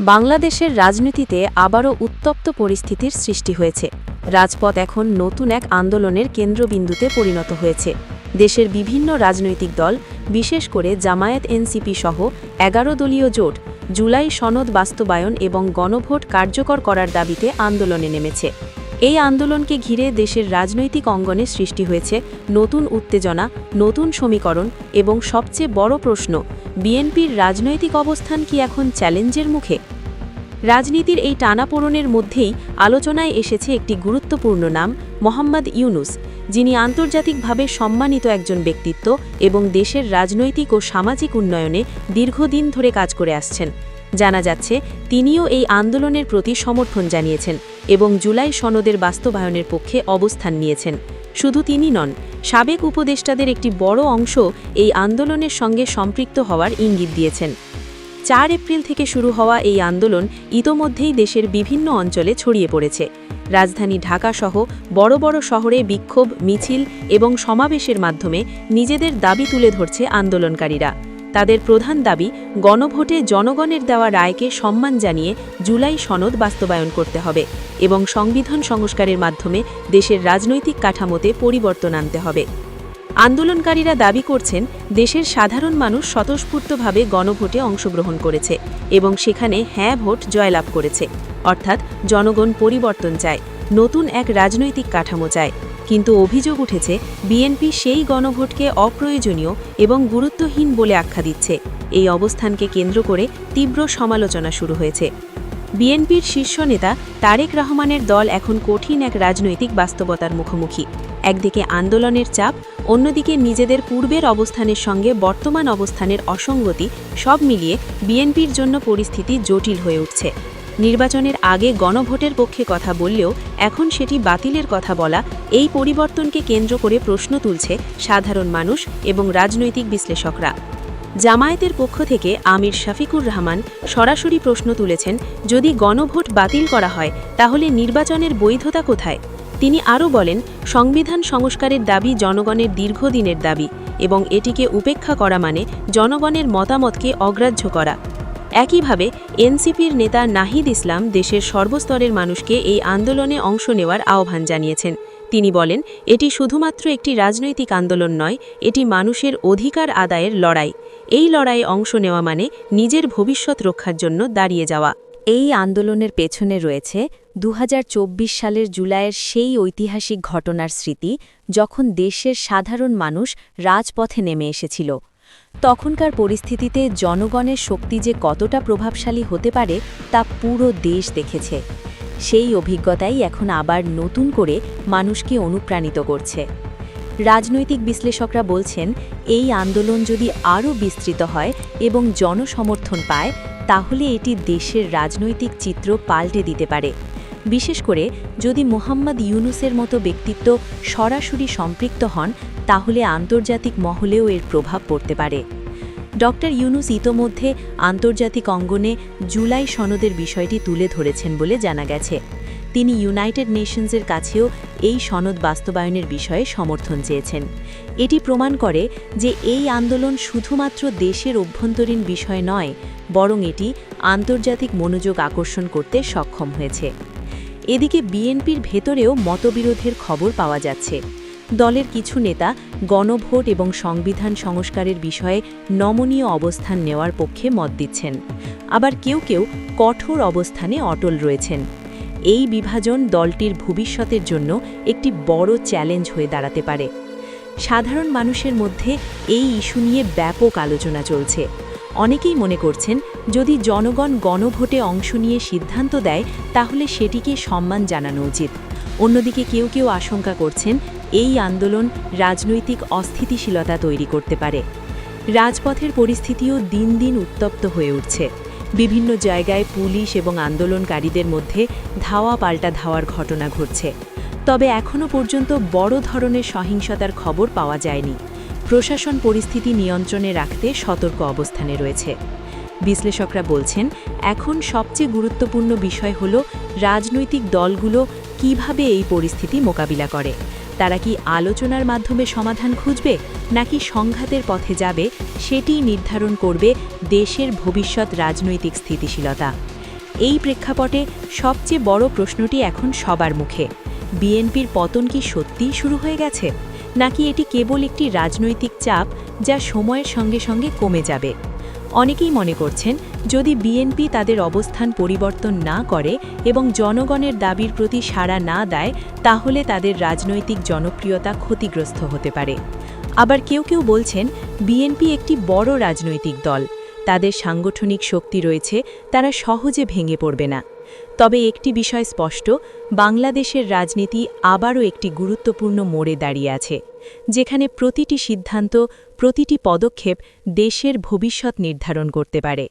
বাংলাদেশের রাজনীতিতে আবারও উত্তপ্ত পরিস্থিতির সৃষ্টি হয়েছে। রাজপথ এখন নতুন এক আন্দোলনের কেন্দ্রবিন্দুতে পরিণত হয়েছে। দেশের বিভিন্ন রাজনৈতিক দল, বিশেষ করে জামায়াত এনসিপি সহ ১১ দলীয় জোট জুলাই সনদ বাস্তবায়ন এবং গণভোট কার্যকর করার দাবিতে আন্দোলনে নেমেছে। এই আন্দোলনকে ঘিরে দেশের রাজনৈতিক অঙ্গনে সৃষ্টি হয়েছে নতুন উত্তেজনা, নতুন সমীকরণ এবং সবচেয়ে বড় প্রশ্ন, বিএনপির রাজনৈতিক অবস্থান কি এখন চ্যালেঞ্জের মুখে? রাজনীতির এই টানাপোড়েনের মধ্যেই আলোচনায় এসেছে একটি গুরুত্বপূর্ণ নাম, মোহাম্মদ ইউনূস, যিনি আন্তর্জাতিকভাবে সম্মানিত একজন ব্যক্তিত্ব এবং দেশের রাজনৈতিক ও সামাজিক উন্নয়নে দীর্ঘদিন ধরে কাজ করে আসছেন। জানা যাচ্ছে তিনিও এই আন্দোলনের প্রতি সমর্থন জানিয়েছেন এবং জুলাই সনদের বাস্তবায়নের পক্ষে অবস্থান নিয়েছেন। শুধু তিনি নন, সাবেক উপদেষ্টাদের একটি বড় অংশ এই আন্দোলনের সঙ্গে সম্পৃক্ত হওয়ার ইঙ্গিত দিয়েছেন। ৪ এপ্রিল থেকে শুরু হওয়া এই আন্দোলন ইতোমধ্যেই দেশের বিভিন্ন অঞ্চলে ছড়িয়ে পড়েছে। রাজধানী ঢাকাসহ বড় বড় শহরে বিক্ষোভ, মিছিল এবং সমাবেশের মাধ্যমে নিজেদের দাবি তুলে ধরছে আন্দোলনকারীরা। তাদের প্রধান দাবি, গণভোটে জনগণের দেওয়া রায়কে সম্মান জানিয়ে জুলাই সনদ বাস্তবায়ন করতে হবে এবং সংবিধান সংস্কারের মাধ্যমে দেশের রাজনৈতিক কাঠামোতে পরিবর্তন আনতে হবে। আন্দোলনকারীরা দাবি করছেন, দেশের সাধারণ মানুষ স্বতঃস্ফূর্তভাবে গণভোটে অংশগ্রহণ করেছে এবং সেখানে হ্যাঁ ভোট জয়লাভ করেছে। অর্থাৎ জনগণ পরিবর্তন চায়, নতুন এক রাজনৈতিক কাঠামো চায়। কিন্তু অভিযোগ উঠেছে, বিএনপি সেই গণভোটকে অপ্রয়োজনীয় এবং গুরুত্বহীন বলে আখ্যা দিচ্ছে। এই অবস্থানকে কেন্দ্র করে তীব্র সমালোচনা শুরু হয়েছে। বিএনপির শীর্ষ নেতা তারেক রহমানের দল এখন কঠিন এক রাজনৈতিক বাস্তবতার মুখোমুখি। একদিকে আন্দোলনের চাপ, অন্যদিকে নিজেদের পূর্বের অবস্থানের সঙ্গে বর্তমান অবস্থানের অসঙ্গতি, সব মিলিয়ে বিএনপির জন্য পরিস্থিতি জটিল হয়ে উঠছে। নির্বাচনের আগে গণভোটের পক্ষে কথা বললেও এখন সেটি বাতিলের কথা বলা, এই পরিবর্তনকে কেন্দ্র করে প্রশ্ন তুলছে সাধারণ মানুষ এবং রাজনৈতিক বিশ্লেষকরা। জামায়াতের পক্ষ থেকে আমির শফিকুর রহমান সরাসরি প্রশ্ন তুলেছেন, যদি গণভোট বাতিল করা হয় তাহলে নির্বাচনের বৈধতা কোথায়? তিনি আরও বলেন, সংবিধান সংস্কারের দাবি জনগণের দীর্ঘদিনের দাবি এবং এটিকে উপেক্ষা করা মানে জনগণের মতামতকে অগ্রাহ্য করা। একইভাবে এনসিপির নেতা নাহিদ ইসলাম দেশের সর্বস্তরের মানুষকে এই আন্দোলনে অংশ নেওয়ার আহ্বান জানিয়েছেন। তিনি বলেন, এটি শুধুমাত্র একটি রাজনৈতিক আন্দোলন নয়, এটি মানুষের অধিকার আদায়ের লড়াই। এই লড়াইয়ে অংশ নেওয়া মানে নিজের ভবিষ্যৎ রক্ষার জন্য দাঁড়িয়ে যাওয়া। এই আন্দোলনের পেছনে রয়েছে ২০২৪ সালের জুলাইয়ের সেই ঐতিহাসিক ঘটনার স্মৃতি, যখন দেশের সাধারণ মানুষ রাজপথে নেমে এসেছিল। তখনকার পরিস্থিতিতে জনগণের শক্তি যে কতটা প্রভাবশালী হতে পারে তা পুরো দেশ দেখেছে। সেই অভিজ্ঞতাই এখন আবার নতুন করে মানুষকে অনুপ্রাণিত করছে। রাজনৈতিক বিশ্লেষকরা বলছেন, এই আন্দোলন যদি আরও বিস্তৃত হয় এবং জনসমর্থন পায়, তাহলে এটি দেশের রাজনৈতিক চিত্র পাল্টে দিতে পারে। বিশেষ করে যদি মোহাম্মদ ইউনূসের মতো ব্যক্তিত্ব সরাসরি সম্পৃক্ত হন, তাহলে আন্তর্জাতিক মহলেও এর প্রভাব পড়তে পারে। ডক্টর ইউনূস ইতোমধ্যে আন্তর্জাতিক অঙ্গনে জুলাই সনদের বিষয়টি তুলে ধরেছেন বলে জানা গেছে। তিনি ইউনাইটেড নেশনসের কাছেও এই সনদ বাস্তবায়নের বিষয়ে সমর্থন চেয়েছেন। এটি প্রমাণ করে যে এই আন্দোলন শুধুমাত্র দেশের অভ্যন্তরীণ বিষয় নয়, বরং এটি আন্তর্জাতিক মনোযোগ আকর্ষণ করতে সক্ষম হয়েছে। এদিকে বিএনপির ভেতরেও মতবিরোধের খবর পাওয়া যাচ্ছে। দলের কিছু নেতা গণভোট এবং সংবিধান সংস্কারের বিষয়ে নমনীয় অবস্থান নেওয়ার পক্ষে মত দিচ্ছেন, আবার কেউ কেউ কঠোর অবস্থানে অটল রয়েছেন। এই বিভাজন দলটির ভবিষ্যতের জন্য একটি বড় চ্যালেঞ্জ হয়ে দাঁড়াতে পারে। সাধারণ মানুষের মধ্যে এই ইস্যু নিয়ে ব্যাপক আলোচনা চলছে। অনেকেই মনে করছেন, যদি জনগণ গণভোটে অংশ নিয়ে সিদ্ধান্ত দেয়, তাহলে সেটিকে সম্মান জানানো উচিত। অন্যদিকে কেউ কেউ আশঙ্কা করছেন, এই আন্দোলন রাজনৈতিক অস্থিতিশীলতা তৈরি করতে পারে। রাজপথের পরিস্থিতিও দিন দিন উত্তপ্ত হয়ে উঠছে। বিভিন্ন জায়গায় পুলিশ এবং আন্দোলনকারীদের মধ্যে ধাওয়া পাল্টা ধাওয়ার ঘটনা ঘটছে। তবে এখনও পর্যন্ত বড় ধরনের সহিংসতার খবর পাওয়া যায়নি। প্রশাসন পরিস্থিতি নিয়ন্ত্রণে রাখতে সতর্ক অবস্থানে রয়েছে। বিশ্লেষকরা বলছেন, এখন সবচেয়ে গুরুত্বপূর্ণ বিষয় হল রাজনৈতিক দলগুলো কিভাবে এই পরিস্থিতি মোকাবিলা করে। তারা কি আলোচনার মাধ্যমে সমাধান খুঁজবে নাকি সংঘাতের পথে যাবে, সেটিই নির্ধারণ করবে দেশের ভবিষ্যৎ রাজনৈতিক স্থিতিশীলতা। এই প্রেক্ষাপটে সবচেয়ে বড় প্রশ্নটি এখন সবার মুখে। বিএনপির পতন কি সত্যিই শুরু হয়ে গেছে, নাকি এটি কেবল একটি রাজনৈতিক চাপ যা সময়ের সঙ্গে সঙ্গে কমে যাবে? অনেকেই মনে করছেন, যদি বিএনপি তাদের অবস্থান পরিবর্তন না করে এবং জনগণের দাবির প্রতি সাড়া না দেয়, তাহলে তাদের রাজনৈতিক জনপ্রিয়তা ক্ষতিগ্রস্ত হতে পারে। আবার কেউ কেউ বলছেন, বিএনপি একটি বড় রাজনৈতিক দল, তাদের সাংগঠনিক শক্তি রয়েছে, তারা সহজে ভেঙে পড়বে না। তবে একটি বিষয় স্পষ্ট, বাংলাদেশের রাজনীতি আবারও একটি গুরুত্বপূর্ণ মোড়ে দাঁড়িয়ে আছে, যেখানে প্রতিটি সিদ্ধান্ত, প্রতিটি পদক্ষেপ দেশের ভবিষ্যৎ নির্ধারণ করতে পারে।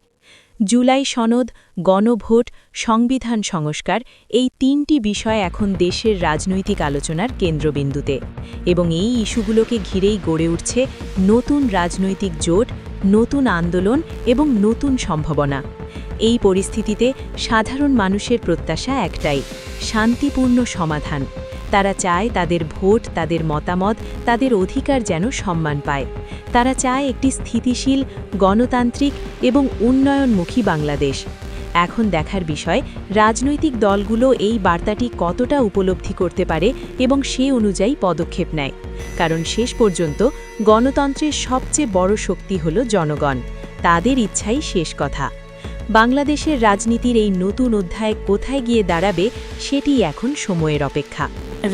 জুলাই সনদ, গণভোট, সংবিধান সংস্কার, এই তিনটি বিষয় এখন দেশের রাজনৈতিক আলোচনার কেন্দ্রবিন্দুতে, এবং এই ইস্যুগুলোকে ঘিরেই গড়ে উঠছে নতুন রাজনৈতিক জোট, নতুন আন্দোলন এবং নতুন সম্ভাবনা। এই পরিস্থিতিতে সাধারণ মানুষের প্রত্যাশা একটাই, শান্তিপূর্ণ সমাধান। তারা চায় তাদের ভোট, তাদের মতামত, তাদের অধিকার যেন সম্মান পায়। তারা চায় একটি স্থিতিশীল, গণতান্ত্রিক এবং উন্নয়নমুখী বাংলাদেশ। এখন দেখার বিষয়, রাজনৈতিক দলগুলো এই বার্তাটি কতটা উপলব্ধি করতে পারে এবং সে অনুযায়ী পদক্ষেপ নেয়। কারণ শেষ পর্যন্ত গণতন্ত্রের সবচেয়ে বড় শক্তি হল জনগণ, তাদের ইচ্ছাই শেষ কথা। বাংলাদেশের রাজনীতির এই নতুন অধ্যায় কোথায় গিয়ে দাঁড়াবে, সেটিই এখন সময়ের অপেক্ষা।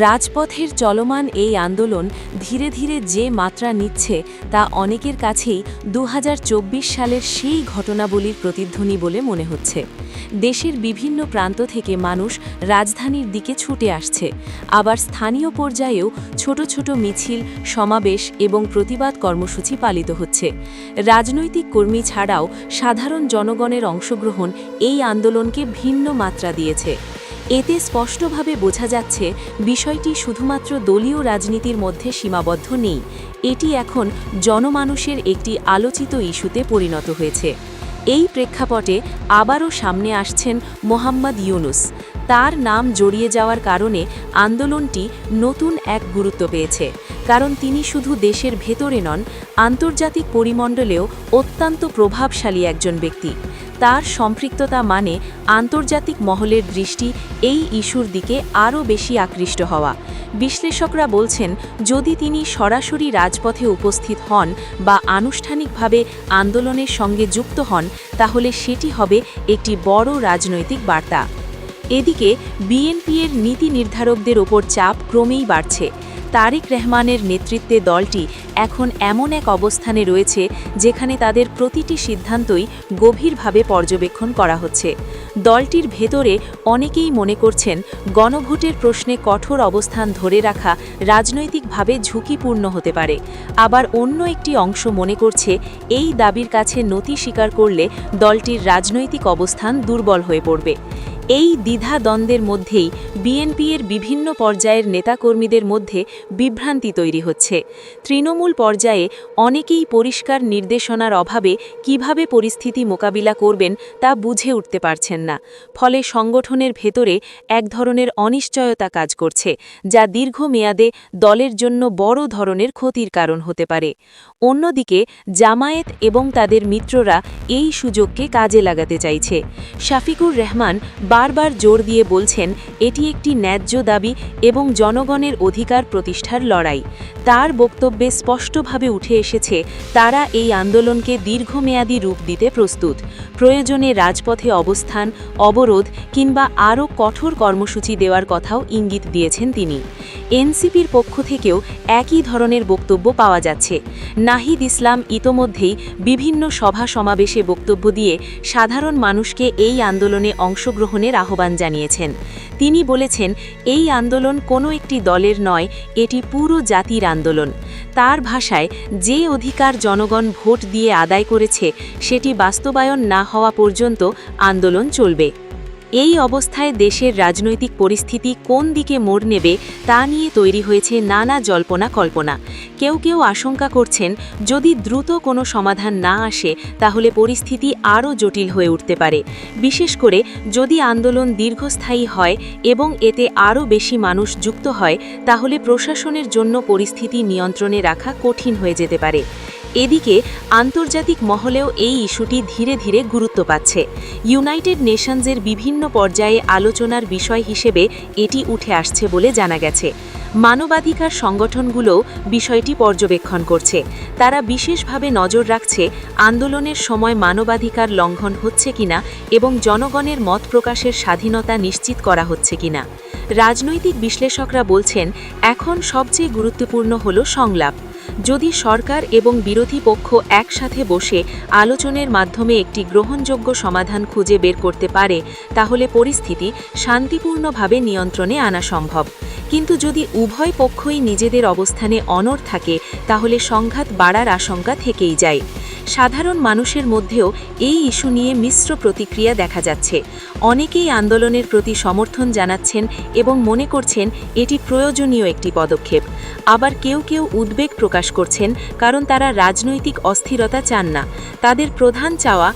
রাজপথের চলমান এই আন্দোলন ধীরে ধীরে যে মাত্রা নিচ্ছে, তা অনেকের কাছেই 2024 সালের সেই ঘটনাবলীর প্রতিধ্বনি বলে মনে হচ্ছে। দেশের বিভিন্ন প্রান্ত থেকে মানুষ রাজধানীর দিকে ছুটে আসছে, আবার স্থানীয় পর্যায়েও ছোট ছোট মিছিল, সমাবেশ এবং প্রতিবাদ কর্মসূচি পালিত হচ্ছে। রাজনৈতিক কর্মী ছাড়াও সাধারণ জনগণের অংশগ্রহণ এই আন্দোলনকে ভিন্ন মাত্রা দিয়েছে। এতে স্পষ্টভাবে বোঝা যাচ্ছে, বিষয়টি শুধুমাত্র দলীয় রাজনীতির মধ্যে সীমাবদ্ধ নেই, এটি এখন জনমানুষের একটি আলোচিত ইস্যুতে পরিণত হয়েছে। এই প্রেক্ষাপটে আবারও সামনে আসছেন মোহাম্মদ ইউনূস। তার নাম জড়িয়ে যাওয়ার কারণে আন্দোলনটি নতুন এক গুরুত্ব পেয়েছে, কারণ তিনি শুধু দেশের ভেতরে নন, আন্তর্জাতিক পরিমণ্ডলেও অত্যন্ত প্রভাবশালী একজন ব্যক্তি। তার সম্পৃক্ততা মানে আন্তর্জাতিক মহলের দৃষ্টি এই ইস্যুর দিকে আরও বেশি আকৃষ্ট হওয়া। বিশ্লেষকরা বলছেন, যদি তিনি সরাসরি রাজপথে উপস্থিত হন বা আনুষ্ঠানিকভাবে আন্দোলনের সঙ্গে যুক্ত হন, তাহলে সেটি হবে একটি বড় রাজনৈতিক বার্তা। এদিকে বিএনপির নীতি নির্ধারকদের ওপর চাপ ক্রমেই বাড়ছে। তারেক রহমানের নেতৃত্বে দলটি এখন এমন এক অবস্থানে রয়েছে, যেখানে তাদের প্রতিটি সিদ্ধান্তই গভীরভাবে পর্যবেক্ষণ করা হচ্ছে। দলটির ভেতরে অনেকেই মনে করছেন, গণভোটের প্রশ্নে কঠোর অবস্থান ধরে রাখা রাজনৈতিকভাবে ঝুঁকিপূর্ণ হতে পারে। আবার অন্য একটি অংশ মনে করছে, এই দাবির কাছে নতি স্বীকার করলে দলটির রাজনৈতিক অবস্থান দুর্বল হয়ে পড়বে। এই দ্বিধাদ্বন্দ্বের মধ্যেই বিএনপির বিভিন্ন পর্যায়ের নেতাকর্মীদের মধ্যে বিভ্রান্তি তৈরি হচ্ছে। তৃণমূল পর্যায়ে অনেকেই পরিষ্কার নির্দেশনার অভাবে কিভাবে পরিস্থিতি মোকাবিলা করবেন তা বুঝে উঠতে পারছেন না। ফলে সংগঠনের ভেতরে এক ধরনের অনিশ্চয়তা কাজ করছে, যা দীর্ঘমেয়াদে দলের জন্য বড় ধরনের ক্ষতির কারণ হতে পারে। অন্যদিকে জামায়াত এবং তাদের মিত্ররা এই সুযোগকে কাজে লাগাতে চাইছে। শাফিকুর রহমান বারবার জোর দিয়ে বলছেন, এটি একটি ন্যায্য দাবি এবং জনগণের অধিকার প্রতিষ্ঠার লড়াই। তার বক্তব্যে স্পষ্টভাবে উঠে এসেছে, তারা এই আন্দোলনকে দীর্ঘমেয়াদী রূপ দিতে প্রস্তুত। প্রয়োজনে রাজপথে অবস্থান, অবরোধ কিংবা আরও কঠোর কর্মসূচি দেওয়ার কথাও ইঙ্গিত দিয়েছেন তিনি। এনসিপির পক্ষ থেকেও একই ধরনের বক্তব্য পাওয়া যাচ্ছে। নাহিদ ইসলাম ইতোমধ্যেই বিভিন্ন সভা সমাবেশে বক্তব্য দিয়ে সাধারণ মানুষকে এই আন্দোলনে অংশগ্রহণের আহ্বান জানিয়েছেন। তিনি বলেছেন, এই আন্দোলন কোনো একটি দলের নয়, এটি পুরো জাতির আন্দোলন। তার ভাষায়, যে অধিকার জনগণ ভোট দিয়ে আদায় করেছে, সেটি বাস্তবায়ন না হওয়া পর্যন্ত আন্দোলন চলবে। এই অবস্থায় দেশের রাজনৈতিক পরিস্থিতি কোন দিকে মোড় নেবে তা নিয়ে তৈরি হয়েছে নানা জল্পনা কল্পনা। কেউ কেউ আশঙ্কা করছেন, যদি দ্রুত কোনো সমাধান না আসে, তাহলে পরিস্থিতি আরও জটিল হয়ে উঠতে পারে। বিশেষ করে যদি আন্দোলন দীর্ঘস্থায়ী হয় এবং এতে আরও বেশি মানুষ যুক্ত হয়, তাহলে প্রশাসনের জন্য পরিস্থিতি নিয়ন্ত্রণে রাখা কঠিন হয়ে যেতে পারে। এদিকে আন্তর্জাতিক মহলেও এই ইস্যুটি ধীরে ধীরে গুরুত্ব পাচ্ছে। ইউনাইটেড নেশনসের বিভিন্ন পর্যায়ে আলোচনার বিষয় হিসেবে এটি উঠে আসছে বলে জানা গেছে। মানবাধিকার সংগঠনগুলোও বিষয়টি পর্যবেক্ষণ করছে। তারা বিশেষভাবে নজর রাখছে আন্দোলনের সময় মানবাধিকার লঙ্ঘন হচ্ছে কিনা এবং জনগণের মত প্রকাশের স্বাধীনতা নিশ্চিত করা হচ্ছে কিনা। রাজনৈতিক বিশ্লেষকরা বলছেন, এখন সবচেয়ে গুরুত্বপূর্ণ হল সংলাপ। যদি সরকার এবং বিরোধী পক্ষ একসাথে বসে আলোচনার মাধ্যমে একটি গ্রহণযোগ্য সমাধান খুঁজে বের করতে পারে, তাহলে পরিস্থিতি শান্তিপূর্ণভাবে নিয়ন্ত্রণে আনা সম্ভব। কিন্তু যদি উভয় পক্ষই নিজেদের অবস্থানে অনড় থাকে, তাহলে সংঘাত বাড়ার আশঙ্কা থেকেই যায়। সাধারণ মানুষের মধ্যেও এই ইস্যু নিয়ে মিশ্র প্রতিক্রিয়া দেখা যাচ্ছে। অনেকেই আন্দোলনের প্রতি সমর্থন জানাচ্ছেন এবং মনে করছেন এটি প্রয়োজনীয় একটি পদক্ষেপ। আবার কেউ কেউ উদ্বেগ প্রকাশ করছেন, কারণ তারা রাজনৈতিক অস্থিরতা চান না। তাদের প্রধান চাওয়া